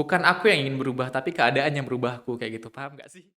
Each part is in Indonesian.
Bukan aku yang ingin berubah, tapi keadaan yang berubah aku, kayak gitu. Paham nggak sih?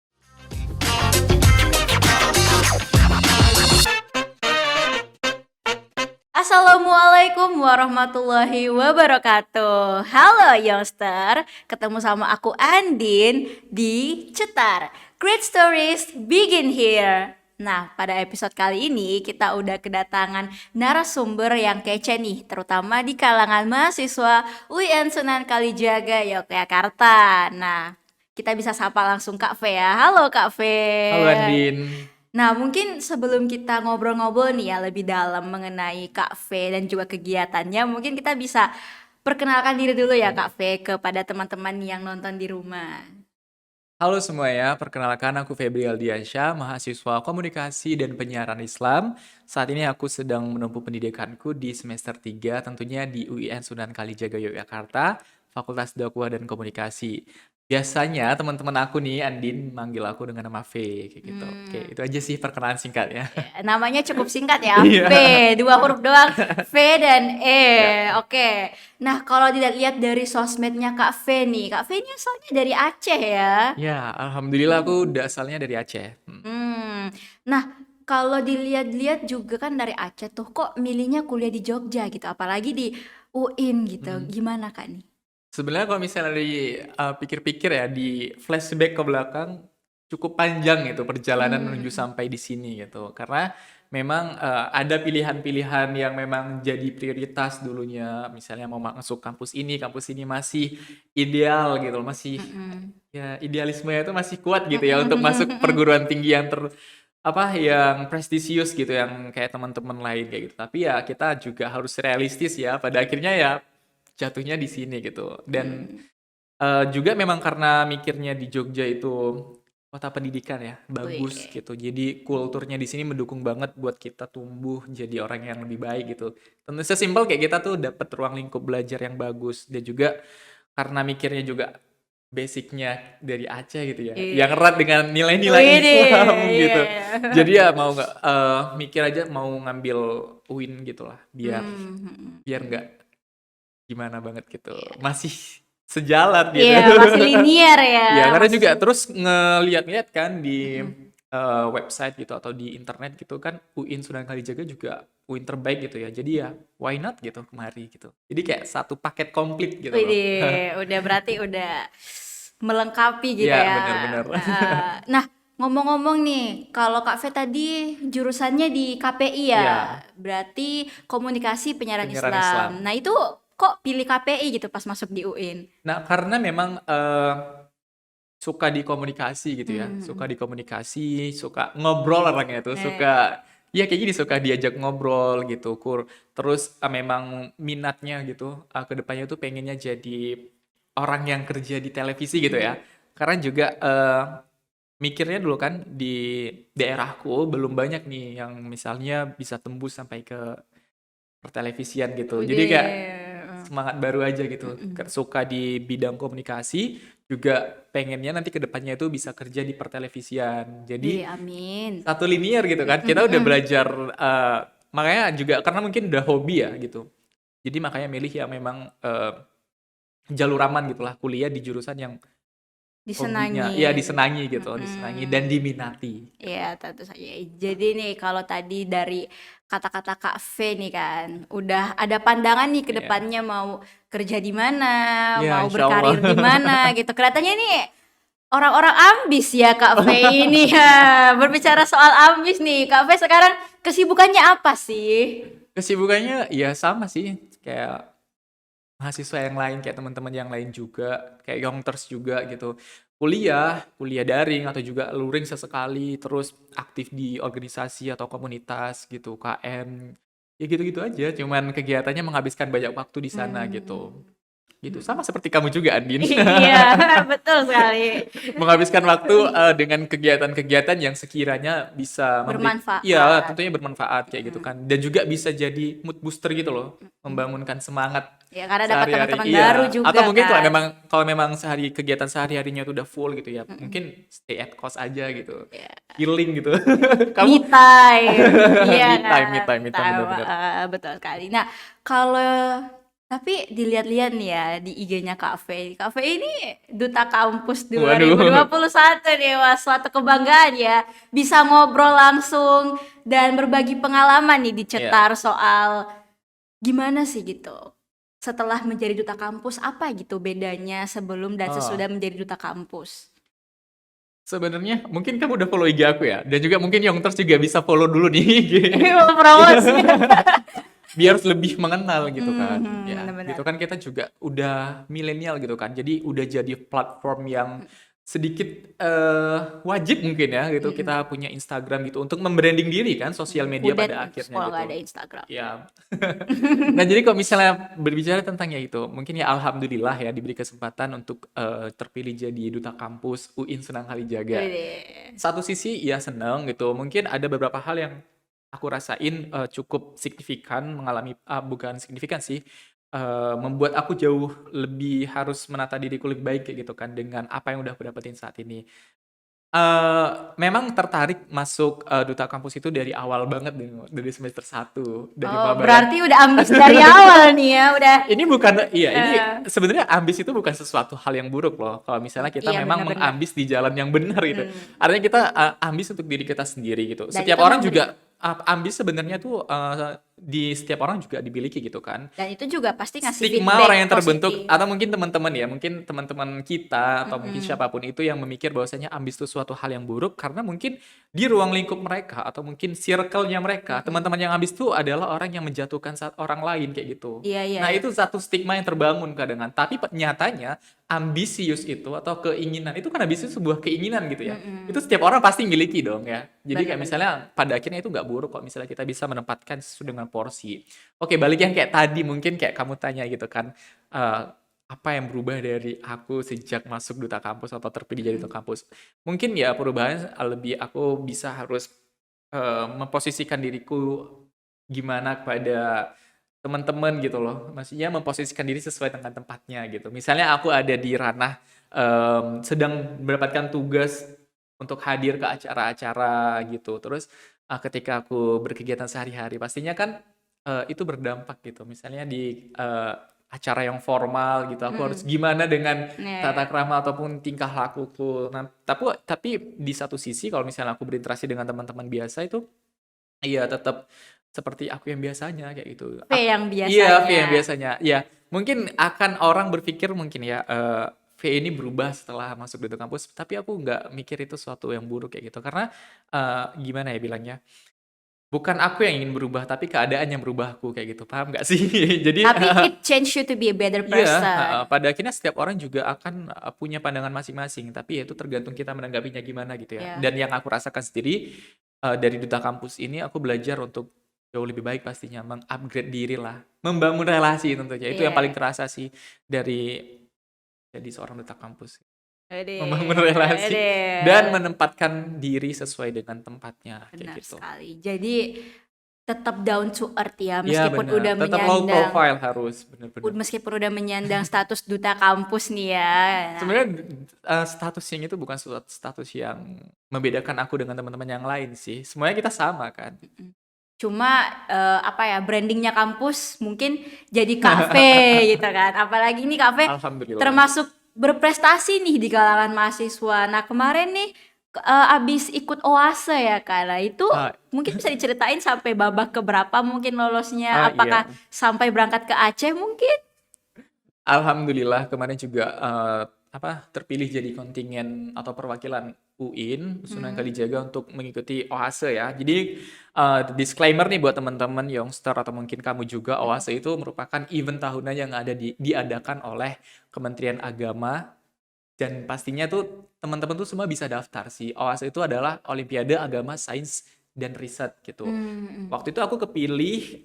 Assalamualaikum warahmatullahi wabarakatuh. Halo Youngster, ketemu sama aku Andin di Cetar. Great Stories Begin Here. Nah, pada episode kali ini kita udah kedatangan narasumber yang kece nih, terutama di kalangan mahasiswa UIN Sunan Kalijaga, Yogyakarta. Nah, kita bisa sapa langsung Kak Fe ya. Halo Kak Fe. Halo Andin. Nah, mungkin sebelum kita ngobrol-ngobrol nih ya lebih dalam mengenai Kak V dan juga kegiatannya, mungkin kita bisa perkenalkan diri dulu ya Kak V kepada teman-teman yang nonton di rumah. Halo semuanya, perkenalkan aku Febri Aldiansyah, mahasiswa Komunikasi dan Penyiaran Islam. Saat ini aku sedang menempuh pendidikanku di semester 3, tentunya di UIN Sunan Kalijaga Yogyakarta, Fakultas Dakwah dan Komunikasi. Biasanya teman-teman aku nih, Andin, manggil aku dengan nama V, kayak gitu. Oke, Hmm, itu aja sih perkenalan singkatnya. ya, namanya cukup singkat ya, Iya. V, dua huruf doang, V dan E. Ya. Oke. Nah, kalau dilihat dari sosmednya Kak V nih, Kak V ini asalnya dari Aceh ya. Ya, alhamdulillah aku udah asalnya dari Aceh. Hmm. Nah, kalau dilihat-lihat juga kan dari Aceh tuh kok milihnya kuliah di Jogja gitu, apalagi di UIN gitu. Hmm. Gimana Kak nih? Sebenarnya kalau misalnya pikir-pikir ya, di flashback ke belakang cukup panjang gitu perjalanan menuju Hmm. sampai di sini gitu. Karena memang ada pilihan-pilihan yang memang jadi prioritas dulunya. Misalnya mau masuk kampus ini masih ideal gitu, masih Mm-mm. ya idealismenya itu masih kuat gitu ya untuk masuk Mm-mm. perguruan tinggi yang yang prestisius gitu, yang kayak teman-teman lain kayak gitu. Tapi ya kita juga harus realistis ya. Pada akhirnya ya jatuhnya di sini gitu. Dan Hmm. juga memang karena mikirnya di Jogja itu kota pendidikan ya, bagus Wih. gitu. Jadi kulturnya di sini mendukung banget buat kita tumbuh jadi orang yang lebih baik gitu. Tentu sesimpel kayak kita tuh dapat ruang lingkup belajar yang bagus, dan juga karena mikirnya juga basicnya dari Aceh gitu ya, yang Iya. erat dengan nilai-nilai Wih deh, Islam iya, gitu. iya. Jadi ya mau nggak mikir aja mau ngambil UIN gitu lah, biar Hmm. biar nggak gimana banget gitu. Masih sejalan gitu. Iya, masih linier ya, Ya, karena masih. juga terus ngeliat-liat kan di Mm-mm. website gitu atau di internet gitu kan, UIN Sunan Kalijaga juga UIN terbaik gitu ya. Jadi ya why not gitu kemari gitu. Jadi kayak satu paket komplit gitu loh. Widih, udah berarti udah melengkapi gitu Ya, ya. bener-bener. Nah, ngomong-ngomong nih, kalau Kak V tadi jurusannya di KPI ya, Ya, berarti Komunikasi Penyiaran penyiaran Islam. Islam. Nah, itu kok pilih KPI gitu pas masuk di UIN? Nah, karena memang suka di komunikasi gitu ya, suka Hmm. di komunikasi, suka ngobrol orangnya tuh, suka ya kayak gini, suka diajak ngobrol gitu, terus memang minatnya gitu, ke depannya tuh pengennya jadi orang yang kerja di televisi gitu ya, karena juga mikirnya dulu kan di daerahku belum banyak nih yang misalnya bisa tembus sampai ke pertelevisian gitu, jadi kayak Udah. semangat baru aja gitu. Mm-mm. Suka di bidang komunikasi, juga pengennya nanti ke depannya itu bisa kerja di pertelevisian. Wih, Jadi amin. satu linear gitu kan. Kita udah Mm-mm. belajar makanya juga karena mungkin udah hobi ya gitu. Jadi makanya milih yang memang jalur aman gitulah, kuliah di jurusan yang hobinya ya Disenangin. disenangi gitu, disenangi dan Mm-mm. diminati. Ya, tentu saja. Jadi nih, kalau tadi dari kata-kata Kak V nih kan, udah ada pandangan nih ke Ya, depannya mau kerja di mana, ya mau insya Allah. berkarir di mana gitu. Kelihatannya nih orang-orang ambis ya Kak V ini ya. Berbicara soal ambis nih, Kak V sekarang kesibukannya apa sih? Kesibukannya ya sama sih, kayak mahasiswa yang lain, kayak teman-teman yang lain juga, kayak Youngters juga gitu. Kuliah, kuliah daring atau juga luring sesekali, terus aktif di organisasi atau komunitas gitu, KM. Ya gitu-gitu aja, cuman kegiatannya menghabiskan banyak waktu di sana gitu. Hmm. Gitu, sama seperti kamu juga, Andin. Iya, betul sekali. Menghabiskan waktu dengan kegiatan-kegiatan yang sekiranya bisa ya Bermanfaat. tentunya bermanfaat kayak gitu Mm. kan. Dan juga bisa jadi mood booster gitu loh, membangunkan semangat Ya, karena dapat sehari-hari. teman-teman baru Iya, atau juga mungkin kan. kalau memang kegiatan sehari-harinya itu udah full gitu ya, Mm-mm. mungkin stay at cost aja gitu, Ya. healing gitu. Me Kamu time, iya me time, me kan, time, me me time, time, bener-bener. betul sekali. Nah, kalau Tapi dilihat-lihat nih ya di IG-nya Kak Faye. Kak Faye ini duta kampus Waduh. 2021 nih, wah suatu kebanggaan ya. Bisa ngobrol langsung dan berbagi pengalaman nih di Ya. Cetar soal gimana sih gitu. Setelah menjadi duta kampus, apa gitu bedanya sebelum dan Oh. sesudah menjadi duta kampus? Sebenarnya mungkin kamu udah follow IG aku ya, dan juga mungkin Youngsters juga bisa follow dulu nih IG. Ini mau promosi. Biar lebih mengenal gitu kan. Ya, Benar-benar. gitu kan kita juga udah milenial gitu kan. Jadi udah jadi platform yang sedikit wajib mungkin ya gitu kita punya Instagram gitu untuk membranding diri kan sosial media Udah pada akhirnya kalau nggak gitu. ada Instagram. Ya. Nah, jadi kalau misalnya berbicara tentang ya itu, mungkin ya alhamdulillah ya diberi kesempatan untuk terpilih jadi duta kampus UIN Sunan Kalijaga. Widih. Satu sisi ya seneng gitu, mungkin ada beberapa hal yang aku rasain cukup signifikan mengalami bukan signifikan sih, membuat aku jauh lebih harus menata diriku lebih baik kayak gitu kan dengan apa yang udah aku dapetin saat ini. Memang tertarik masuk duta kampus itu dari awal banget nih, dari semester 1 dari Oh, maba yang berarti udah ambis dari awal nih ya, udah. ini bukan iya, ini eh, sebenarnya ambis itu bukan sesuatu hal yang buruk loh, kalau misalnya kita iya memang benar-benar. mengambis di jalan yang benar gitu. Artinya kita, ambis untuk diri kita sendiri gitu. Dan Setiap itu orang memberi juga, ambis sebenarnya tuh, di setiap orang juga dimiliki gitu kan. dan itu juga pasti ngasih Stigma feedback orang yang terbentuk positif. atau mungkin teman-teman ya, mungkin teman-teman kita atau mungkin siapapun itu yang memikir bahwasanya ambis itu suatu hal yang buruk karena mungkin di ruang lingkup mereka atau mungkin circle-nya mereka, teman-teman yang ambis itu adalah orang yang menjatuhkan saat orang lain kayak gitu. Iya, iya, Nah, iya. itu satu stigma yang terbangun kadang tapi nyatanya ambisius itu atau keinginan itu kan ambisius sebuah keinginan gitu ya. Itu setiap orang pasti miliki dong ya. Jadi kayak Benar-benar. misalnya pada akhirnya itu nggak buruk kok misalnya kita bisa menempatkan sesuai dengan porsi. Oke, balik yang kayak tadi mungkin kayak kamu tanya gitu kan, apa yang berubah dari aku sejak masuk duta kampus atau terpilih jadi duta kampus. Mungkin ya perubahannya lebih aku bisa harus memposisikan diriku gimana kepada teman-teman gitu loh. Maksudnya memposisikan diri sesuai dengan tempatnya gitu. Misalnya aku ada di ranah sedang mendapatkan tugas untuk hadir ke acara-acara gitu. Terus ketika aku berkegiatan sehari-hari pastinya kan itu berdampak gitu. Misalnya di acara yang formal gitu, aku harus gimana dengan tata Iya. krama ataupun tingkah lakuku. Nah, tapi di satu sisi kalau misalnya aku berinteraksi dengan teman-teman biasa itu, iya tetap seperti aku yang biasanya kayak gitu. V yang Iya, V biasanya. yang biasanya. Ya, mungkin akan orang berpikir mungkin ya, V ini berubah setelah masuk duta kampus, tapi aku nggak mikir itu suatu yang buruk kayak gitu. Karena gimana ya bilangnya? Bukan aku yang ingin berubah, tapi keadaan yang berubah aku kayak gitu. Paham nggak sih? Jadi Tapi it change you to be a better iya, person. pada akhirnya setiap orang juga akan punya pandangan masing-masing, tapi ya itu tergantung kita menanggapinya gimana gitu ya. Ya, Dan yang aku rasakan sendiri dari duta kampus ini aku belajar untuk jauh lebih baik pastinya, meng-upgrade diri lah, membangun relasi tentunya. Itu yang paling iya. kerasa sih dari jadi seorang duta kampus. Membangun Aduh, relasi dan aduh. menempatkan diri sesuai dengan tempatnya kayak Benar gitu. sekali. Jadi tetap down to earth ya, Iya meskipun benar, udah tetap low menyandang profile harus, bener-bener. meskipun udah menyandang status duta kampus nih ya. Nah, Sebenarnya statusnya itu bukan suatu status yang membedakan aku dengan teman-teman yang lain sih. Semuanya kita sama kan. cuma apa ya, brandingnya kampus mungkin jadi kafe gitu kan. Apalagi ini kafe Alhamdulillah. termasuk berprestasi nih di kalangan mahasiswa. Nah kemarin nih abis ikut OASE ya kan. Nah itu Ah, mungkin bisa diceritain sampai babak keberapa mungkin lolosnya. iya. Apakah sampai berangkat ke Aceh mungkin? Alhamdulillah kemarin juga terpilih jadi kontingen atau perwakilan UIN Sunan Kalijaga untuk mengikuti OASE ya. Jadi disclaimer nih buat teman-teman youngster atau mungkin kamu juga, OASE itu merupakan event tahunan yang ada diadakan oleh Kementerian Agama dan pastinya tuh teman-teman tuh semua bisa daftar sih. OASE itu adalah Olimpiade Agama Sains dan Riset gitu. Hmm. Waktu itu aku kepilih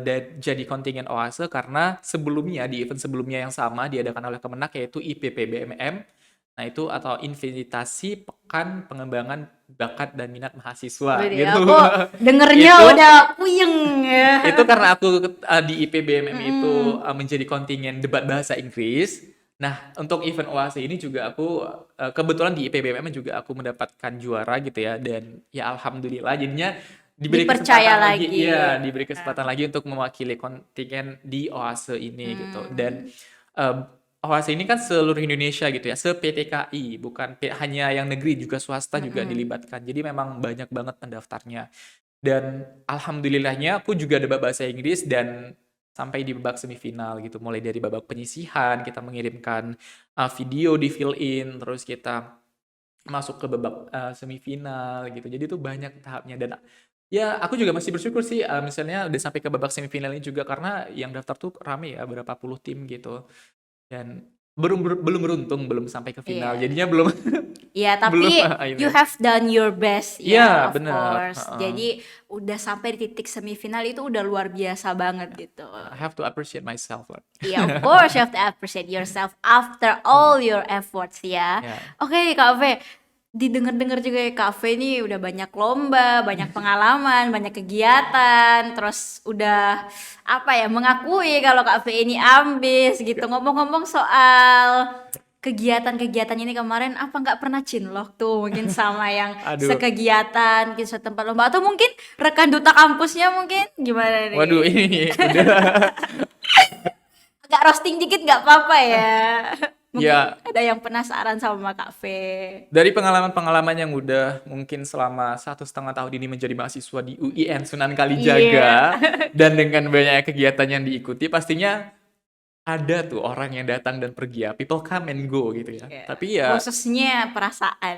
dan jadi kontingen OASE karena sebelumnya di event sebelumnya yang sama diadakan oleh Kemenak yaitu IPPBMM. Nah, itu atau Invitasi Pekan Pengembangan Bakat dan Minat Mahasiswa Jadi gitu. aku dengernya Itu udah puyeng ya. itu karena aku di IPBMM itu menjadi kontingen debat bahasa Inggris. Nah, untuk event OASE ini juga aku kebetulan di IPBMM juga aku mendapatkan juara gitu ya dan ya alhamdulillah jadinya diberi Dipercaya kesempatan lagi, lagi. iya, diberi kesempatan lagi untuk mewakili kontingen di OASE ini gitu. Dan OASE ini kan seluruh Indonesia gitu ya, se-PTKI, bukan hanya yang negeri, juga swasta juga dilibatkan. Jadi memang banyak banget pendaftarnya. Dan alhamdulillahnya aku juga ada bahasa Inggris dan sampai di babak semifinal gitu. Mulai dari babak penyisihan, kita mengirimkan video di fill in, terus kita masuk ke babak semifinal gitu. Jadi itu banyak tahapnya dan ya aku juga masih bersyukur sih misalnya udah sampai ke babak semifinal ini juga karena yang daftar tuh rame ya berapa puluh tim gitu dan belum beruntung belum sampai ke final. Iya. Jadinya belum Ya, belum tapi you ini. have done your best Iya, ya, of bener. course. Jadi udah sampai di titik semifinal itu udah luar biasa banget gitu. I have to appreciate myself lah. Ya, of course you have to appreciate yourself after all your efforts ya. Ya. Oke, Kak V, didengar-dengar juga ya Kak V ini udah banyak lomba, banyak pengalaman, banyak kegiatan, terus udah apa ya mengakui kalau Kak V ini ambis gitu. Ngomong-ngomong soal kegiatan-kegiatan ini kemarin apa nggak pernah cinlok tuh mungkin sama yang Aduh. sekegiatan mungkin suatu tempat lomba atau mungkin rekan duta kampusnya mungkin gimana nih? Waduh ini udah Agak roasting dikit nggak apa-apa ya. Mungkin ya ada yang penasaran sama Kak V. dari pengalaman-pengalaman yang udah mungkin selama 1,5 tahun ini menjadi mahasiswa di UIN Sunan Kalijaga dan dengan banyak kegiatan yang diikuti pastinya ada tuh orang yang datang dan pergi ya, people come and go gitu ya. Ya, Tapi ya, khususnya perasaan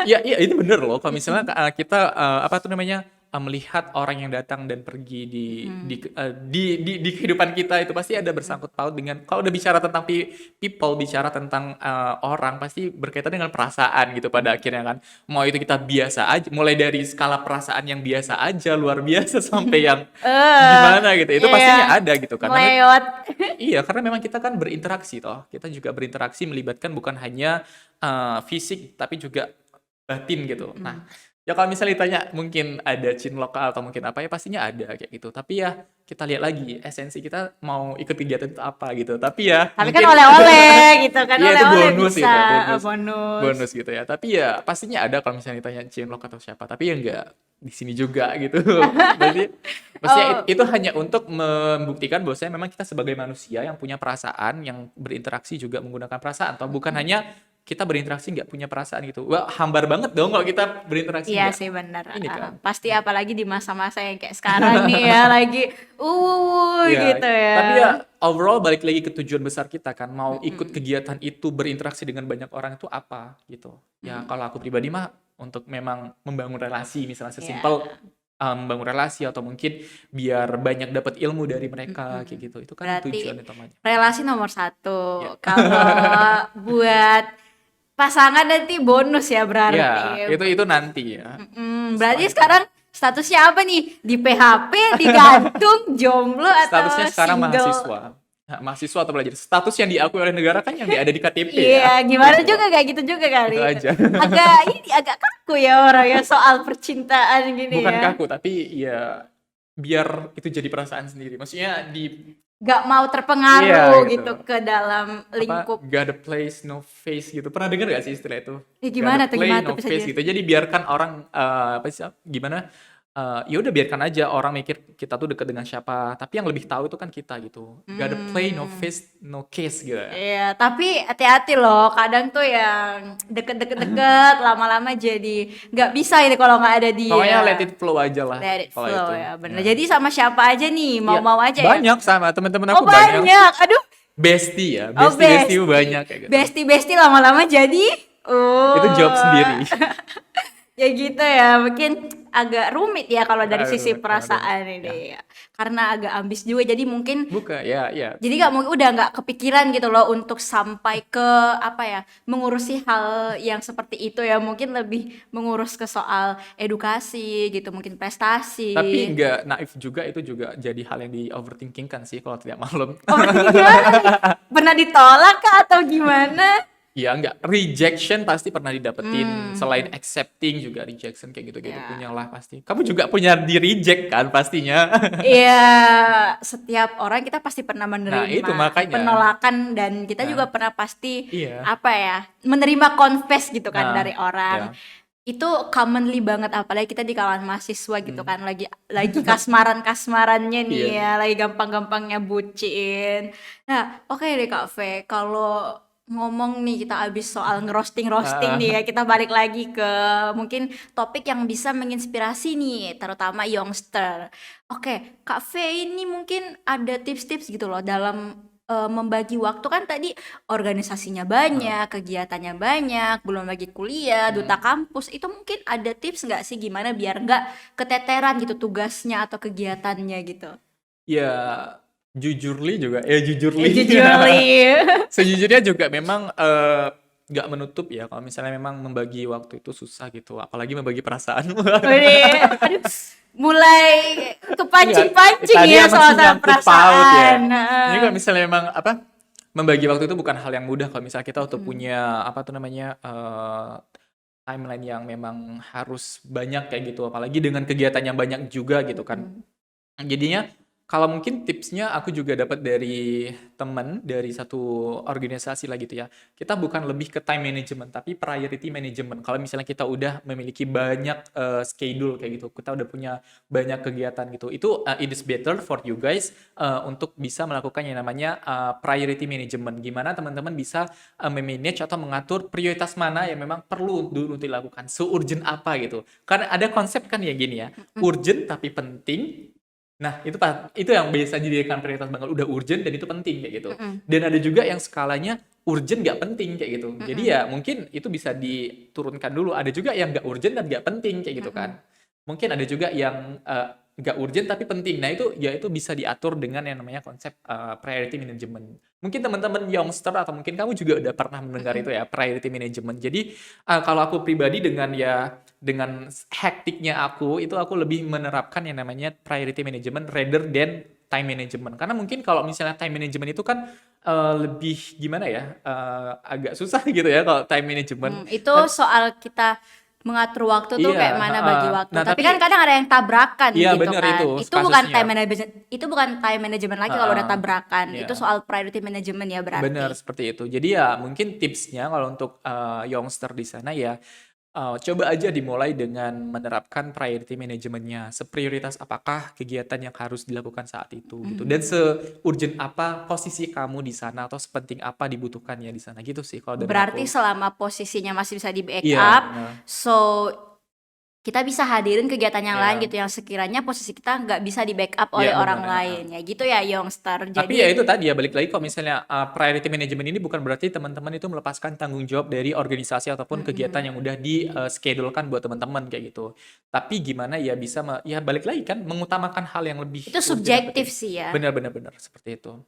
ya. ya itu bener loh. Kalau misalnya kita apa tuh namanya melihat orang yang datang dan pergi di kehidupan kita itu pasti ada bersangkut paut dengan kalau udah bicara tentang people, bicara tentang orang pasti berkaitan dengan perasaan gitu pada akhirnya kan. Mau itu kita biasa aja, mulai dari skala perasaan yang biasa aja luar biasa sampai yang gimana gitu. Itu pastinya Iya, ada gitu kan. melewat. Iya, karena memang kita kan berinteraksi toh. Kita juga berinteraksi melibatkan bukan hanya fisik tapi juga batin gitu. Nah, ya kalau misalnya ditanya mungkin ada chin lokal atau mungkin apa ya pastinya ada kayak gitu. Tapi ya kita lihat lagi esensi kita mau ikut kegiatan itu apa gitu. Tapi ya Tapi kan mungkin oleh-oleh gitu kan, iya itu oleh-oleh bonus bisa. gitu, bonus. Bonus. Bonus gitu ya. Tapi ya pastinya ada kalau misalnya ditanya Cinlok atau siapa. Tapi ya enggak di sini juga gitu. Berarti maksudnya itu hanya untuk membuktikan bahwasanya memang kita sebagai manusia yang punya perasaan, yang berinteraksi juga menggunakan perasaan, atau bukan hanya kita berinteraksi nggak punya perasaan gitu. Wah, hambar banget dong kalau kita berinteraksi Iya nggak. sih benar. Ini kan. Pasti apalagi di masa-masa yang kayak sekarang nih ya lagi Iya, gitu ya. tapi ya overall balik lagi ke tujuan besar kita kan, mau ikut kegiatan itu berinteraksi dengan banyak orang itu apa gitu. Ya kalau aku pribadi mah untuk memang membangun relasi misalnya sesimpel membangun relasi atau mungkin biar banyak dapat ilmu dari mereka kayak gitu. Itu kan Berarti tujuan utamanya. relasi nomor satu. Ya. Kalau buat pasangan nanti bonus ya berarti. Ya, itu nanti ya. Berarti sekarang statusnya apa nih? Di PHP, digantung, jomblo atau Statusnya sekarang single? mahasiswa. Nah, mahasiswa atau belajar. Status yang diakui oleh negara kan yang ada di KTP Iya, ya. gimana Gitu. juga kayak gitu juga kali. Itu aja. Agak kaku ya orang ya soal percintaan gini Bukan ya. kaku tapi ya biar itu jadi perasaan sendiri. Maksudnya di Gak mau terpengaruh Iya, gitu gitu. ke dalam lingkup. got a place no face gitu. Pernah dengar gak sih istilah itu? Ya, gimana Got a tuh, play gimana no tuh bisa face gitu. Jadi biarkan orang apa sih gimana? Ya udah biarkan aja orang mikir kita tuh dekat dengan siapa. Tapi yang lebih tahu itu kan kita gitu. Got a play no face no case gitu. Iya, tapi hati-hati loh. Kadang tuh yang deket-deket lama-lama jadi nggak bisa ini kalau nggak ada dia. Pokoknya let it flow aja lah. Let it kalau flow itu. ya, bener. Ya. Jadi sama siapa aja nih, mau-mau aja ya. Banyak sama teman-teman Oh aku banyak. banyak, aduh. Bestie ya, Oh bestie banyak kayak gitu. Bestie lama-lama jadi. Itu job sendiri. Ya gitu ya, mungkin agak rumit ya kalau dari Aduh, sisi aduh, perasaan ini ya. Karena agak ambis juga, jadi mungkin Buka ya, ya. jadi udah nggak kepikiran gitu loh untuk sampai ke apa ya mengurusi hal yang seperti itu ya, mungkin lebih mengurus ke soal edukasi gitu, mungkin prestasi. Tapi nggak naif juga, itu juga jadi hal yang di overthinking kan sih kalau tidak maklum. Oh gimana nih? Pernah ditolak kah atau gimana? Ya nggak, rejection pasti pernah didapetin. Selain accepting juga rejection kayak gitu-gitu punyalah pasti. Kamu juga punya di reject kan pastinya. Iya, setiap orang kita pasti pernah menerima Nah, itu makanya. penolakan dan kita juga pernah pasti Iya. apa ya menerima confess gitu kan Nah, dari orang. ya. Itu commonly banget, apalagi kita di kalangan mahasiswa gitu Hmm. kan, lagi kasmaran-kasmarannya nih Iya. ya, lagi gampang-gampangnya bucin. Nah, oke deh Kak V, kalau ngomong nih kita abis soal ngerosting-roasting nih ya, Ah, kita balik lagi ke mungkin topik yang bisa menginspirasi nih, terutama youngster. Oke, Kak V ini mungkin ada tips-tips gitu loh dalam membagi waktu kan tadi organisasinya ah. banyak, kegiatannya banyak, belum lagi kuliah, duta Hmm. kampus. Itu mungkin ada tips nggak sih gimana biar nggak keteteran gitu tugasnya atau kegiatannya gitu? Ya, jujurly juga, ya jujurly. Jujur Li. Sejujurnya juga memang nggak menutup ya kalau misalnya memang membagi waktu itu susah gitu, apalagi membagi perasaan. Wih, aduh, mulai Enggak, kepancing-pancing tadi ya yang soal masih sama nyangkut paut ya. perasaan. Ini Heeh. kalau misalnya memang apa, membagi waktu itu bukan hal yang mudah kalau misalnya kita untuk Mm, punya apa tuh namanya timeline yang memang harus banyak kayak gitu, apalagi dengan kegiatan yang banyak juga gitu kan. mm, Jadinya kalau mungkin tipsnya aku juga dapat dari teman dari satu organisasi lah gitu ya. Kita bukan lebih ke time management tapi priority management. Kalau misalnya kita udah memiliki banyak schedule kayak gitu, kita udah punya banyak kegiatan gitu. Itu it is better for you guys untuk bisa melakukan yang namanya priority management. Gimana teman-teman bisa memanage atau mengatur prioritas mana yang memang perlu dulu dilakukan. Se-urgent apa gitu. Karena ada konsep kan ya gini ya, mm, urgent tapi penting. Nah, itu yang biasa dijadikan prioritas banget, udah urgent dan itu penting kayak gitu. mm, mm, Dan ada juga yang skalanya urgent nggak penting kayak gitu. mm, Jadi mm, ya mungkin itu bisa diturunkan dulu. Ada juga yang nggak urgent dan nggak penting kayak mm, gitu mm. kan. Mungkin ada juga yang nggak urgent tapi penting. Nah itu ya itu bisa diatur dengan yang namanya konsep priority management. Mungkin teman-teman youngster atau mungkin kamu juga udah pernah mendengar itu ya priority management. Jadi kalau aku pribadi dengan hektiknya aku lebih menerapkan yang namanya priority management rather than time management. Karena mungkin kalau misalnya time management itu kan lebih gimana ya, agak susah gitu ya kalau time management. Itu Tapi soal kita mengatur waktu tuh iya, kayak mana heeh. bagi waktu. Nah Tapi tapi kan kadang ada yang tabrakan iya gitu bener itu kan. kasusnya. Itu bukan time management lagi kalau udah Heeh. tabrakan. Itu Iya. soal priority management ya Benar berarti. seperti itu. Jadi ya mungkin tipsnya kalau untuk youngster di sana ya coba aja dimulai dengan menerapkan priority manajemennya. Seprioritas apakah kegiatan yang harus dilakukan saat itu gitu. Dan Mhm. se-urgent apa posisi kamu di sana atau sepenting apa dibutuhkannya di sana gitu sih kalau dari Berarti aku. selama posisinya masih bisa Iya, di-backup, benar. so kita bisa hadirin kegiatan yang lain Iya, gitu yang sekiranya posisi kita nggak bisa di-backup iya oleh benar. orang lain ya gitu ya youngster. Tapi ya Jadi itu tadi ya balik lagi kalau misalnya priority management ini bukan berarti teman-teman itu melepaskan tanggung jawab dari organisasi ataupun kegiatan mhm. yang udah di schedulekan buat teman-teman kayak gitu. Tapi gimana ya bisa ya balik lagi kan mengutamakan hal yang lebih Itu urgent dan subjektif penting. sih ya. Benar benar benar seperti itu.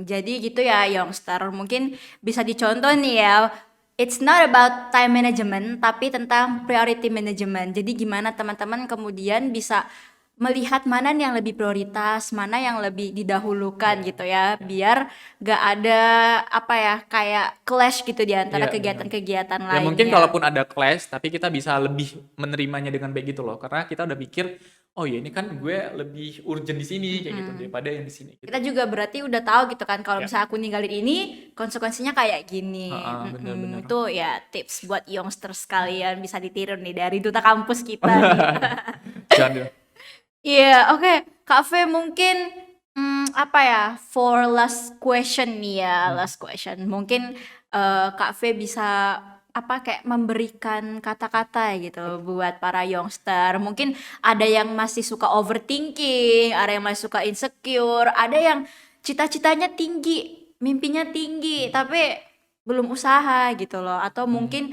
Jadi gitu ya youngster, mungkin bisa dicontoh nih ya, it's not about time management tapi tentang priority management. Jadi gimana teman-teman kemudian bisa melihat mana nih yang lebih prioritas, mana yang lebih didahulukan Iya, gitu ya, iya. biar gak ada apa ya kayak clash gitu di antara Iya, benar. kegiatan-kegiatan Ya mungkin lainnya. kalaupun ada clash, tapi kita bisa lebih menerimanya dengan baik gitu loh. Karena kita udah pikir, oh ya ini kan gue lebih urgent di sini kayak gitu Mm-mm. daripada yang di sini Kita gitu. juga berarti udah tahu gitu kan kalau Ya, misalnya aku ninggalin ini konsekuensinya kayak gini. heeh, benar-benar. Itu ya tips buat youngster sekalian bisa ditiru nih dari duta kampus kita nih. Jangan. Iya, oke. Kak V mungkin apa ya? For last question nih ya, Hmm. last question. Mungkin Kak V bisa apa kayak memberikan kata-kata gitu buat para youngster. Mungkin ada yang masih suka overthinking, ada yang masih suka insecure, ada yang cita-citanya tinggi, mimpinya tinggi, tapi belum usaha gitu loh. Atau Hmm. mungkin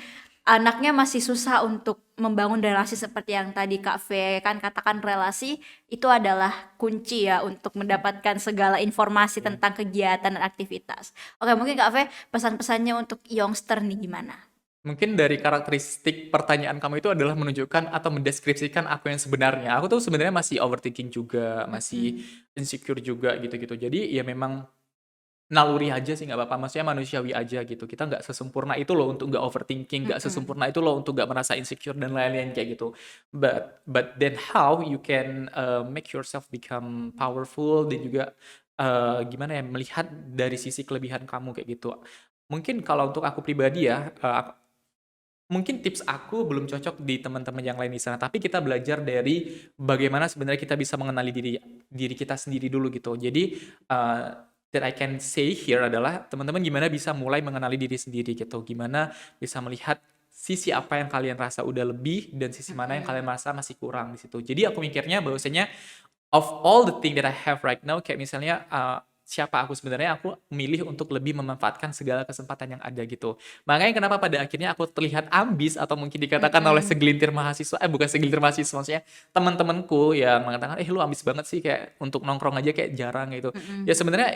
anaknya masih susah untuk membangun relasi seperti yang tadi Kak V kan katakan relasi itu adalah kunci ya untuk mendapatkan segala informasi Ya. tentang kegiatan dan aktivitas. Oke, mungkin Kak V pesan-pesannya untuk youngster nih gimana? Mungkin dari karakteristik pertanyaan kamu itu adalah menunjukkan atau mendeskripsikan aku yang sebenarnya. Aku tuh sebenarnya masih overthinking juga, masih Mm-mm. insecure juga gitu-gitu. Jadi ya memang naluri aja sih nggak apa-apa, maksudnya manusiawi aja gitu. Kita nggak sesempurna itu loh untuk nggak overthinking, nggak Mm-mm. sesempurna itu loh untuk nggak merasa insecure dan lain-lain kayak gitu. But then how you can make yourself become powerful dan juga gimana ya melihat dari sisi kelebihan kamu kayak gitu. Mungkin kalau untuk aku pribadi ya, mungkin tips aku belum cocok di teman-teman yang lain di sana, tapi kita belajar dari bagaimana sebenarnya kita bisa mengenali diri diri kita sendiri dulu gitu. Jadi, that I can say here adalah teman-teman gimana bisa mulai mengenali diri sendiri gitu, gimana bisa melihat sisi apa yang kalian rasa udah lebih dan sisi mana yang kalian Mhm. merasa masih kurang di situ. Jadi aku mikirnya bahwasanya of all the thing that I have right now, kayak misalnya, siapa aku sebenarnya, aku milih untuk lebih memanfaatkan segala kesempatan yang ada gitu. Makanya kenapa pada akhirnya aku terlihat ambis atau mungkin dikatakan oleh Mhm. segelintir mahasiswa bukan segelintir mahasiswa, maksudnya teman-temanku yang mengatakan, "Eh, lu ambis banget sih, kayak untuk nongkrong aja kayak jarang," gitu. Ya Mhm. sebenarnya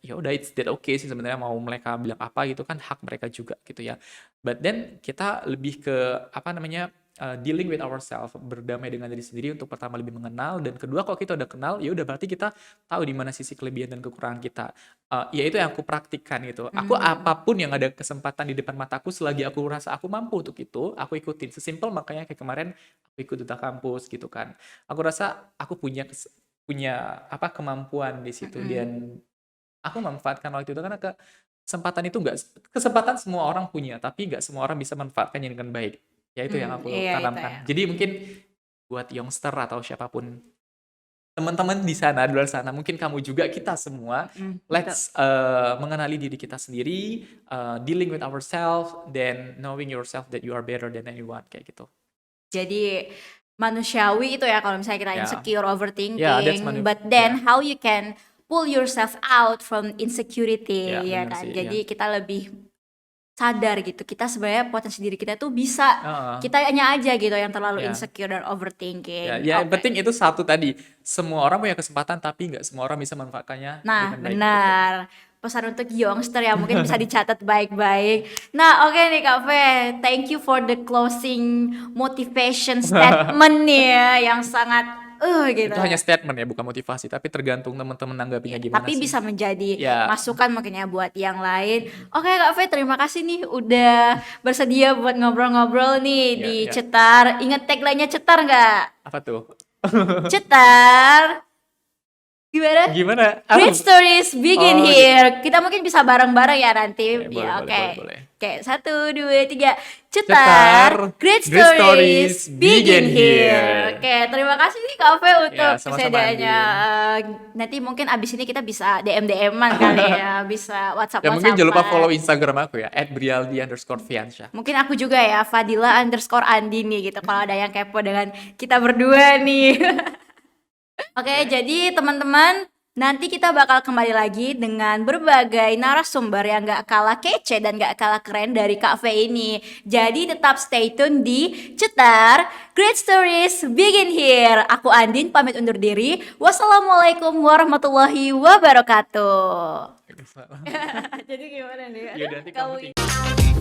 ya udah it's that okay sih sebenarnya, mau mereka bilang apa gitu kan hak mereka juga gitu ya. But then kita lebih ke apa namanya, dealing with ourselves, berdamai dengan diri sendiri untuk pertama lebih mengenal, dan kedua kalau kita udah kenal, ya udah berarti kita tahu di mana sisi kelebihan dan kekurangan kita. Ya itu yang aku praktikkan gitu. Aku Mmm. apapun yang ada kesempatan di depan mataku selagi aku rasa aku mampu untuk itu, aku ikutin. Sesimpel makanya kayak kemarin aku ikut duta kampus gitu kan. Aku rasa aku punya apa, kemampuan di situ, Mhm. dan aku memanfaatkan waktu itu karena kesempatan itu nggak kesempatan semua orang punya, tapi nggak semua orang bisa manfaatkannya dengan baik. Ya itu yang aku Iya itu ya. tanamkan. Jadi mungkin buat youngster atau siapapun teman-teman di sana, di luar sana, mungkin kamu juga, kita semua, Mhm, betul. let's, mengenali diri kita sendiri, dealing with ourselves, then knowing yourself that you are better than anyone, kayak gitu. Jadi manusiawi itu ya kalau misalnya kita Ya, insecure, ya, that's overthinking, manu but ya, then how you can pull yourself out from ya, insecurity ya bener kan. sih, ya. Jadi kita lebih sadar gitu, kita sebenarnya potensi diri kita tuh bisa, Heeh, kitanya aja gitu yang terlalu ya. insecure dan Ya, overthinking. ya yang Oke. penting itu satu tadi, semua orang punya kesempatan tapi nggak semua orang bisa memanfaatkannya Nah, dengan baik gitu. benar. Pesan untuk youngster yang mungkin bisa dicatat baik-baik. Nah, oke nih Kak Fe, thank you for the closing motivation statement nih ya, yang sangat gitu. Itu hanya statement ya, bukan motivasi, tapi tergantung teman-teman Ya, nanggapinya gimana tapi sih. bisa menjadi Ya, masukan mungkin ya buat yang lain. Oke Kak Fe, terima kasih nih udah bersedia buat ngobrol-ngobrol nih ya, di ya. Cetar. Ingat tagline-nya Cetar nggak? Apa tuh? Cetar. Gimana? Gimana? Great stories begin Oh, here. Kita mungkin bisa bareng-bareng ya nanti. boleh, Ya, boleh, oke. boleh, boleh. Oke, 1, 2, 3. Cetar, Cetar. Great great stories stories begin begin here. here. Oke, terima kasih nih Kak Fe untuk Ya, sama-sama kesediaannya. Andin. Nanti mungkin abis ini kita bisa DM-DM-an kali ya, bisa Ya mungkin jangan lupa follow WhatsApp-WhatsAppan. Instagram aku ya, @brialdi_fiansyah. Mungkin aku juga ya, Fadila_Andini gitu. Kalau ada yang kepo dengan kita berdua nih. Oke, Oke. jadi teman-teman, nanti kita bakal kembali lagi dengan berbagai narasumber yang gak kalah kece dan gak kalah keren dari Cafe ini. Jadi tetap stay tune di Cetar, Great Stories Begin Here. Aku Andin, pamit undur diri. Wassalamualaikum warahmatullahi wabarakatuh. Salah. Jadi gimana nih? Ya Aduh, nanti kamu kamu tinggal.